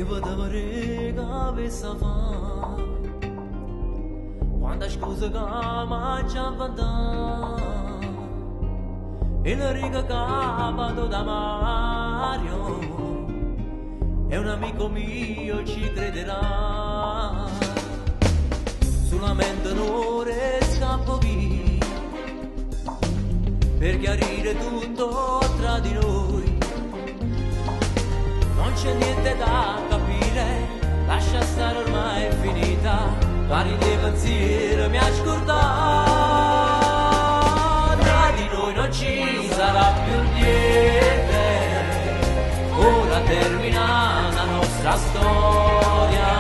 io potevo regare fa quando scusa che mangiava e la riga capato da Mario è un amico mio ci crederà solamente non scappo via per chiarire tutto tra di noi non c'è niente da capire lascia stare ormai è finita vari dei pensieri mi ha scordato tra di noi non ci sarà più niente ora termina la nostra storia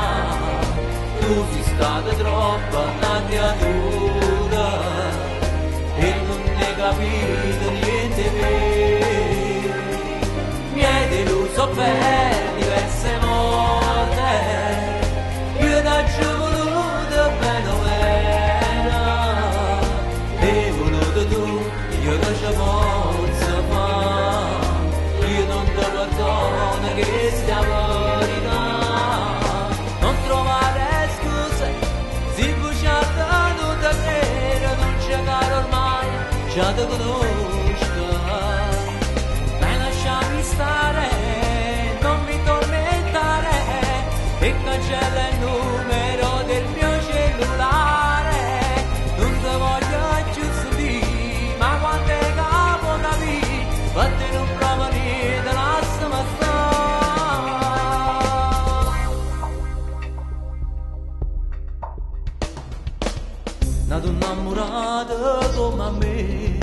tu sei stata troppo una creatura e non ne hai capito niente vero mi hai deluso per diverse volte io da giù voluto bene e voluto tu io che ci posso fare io non ti perdono che stiamo verità non trovare scuse si buciata non da credere non c'è caro ormai già ti conosco dai lasciami stare non mi tormentare e cancella il numero del mio cellulare non ti voglio più sentire ma quando è capo capì fate non prova niente lasciami stare nato innamorato come a me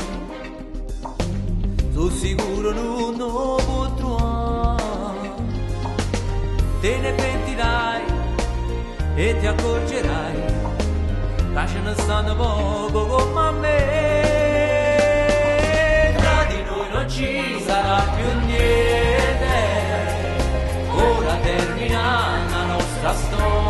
sono sicuro non lo può trovare te ne pentirai e ti accorgerai che ce ne stanno poco come a me tra di noi non ci sarà più niente ora termina la nostra storia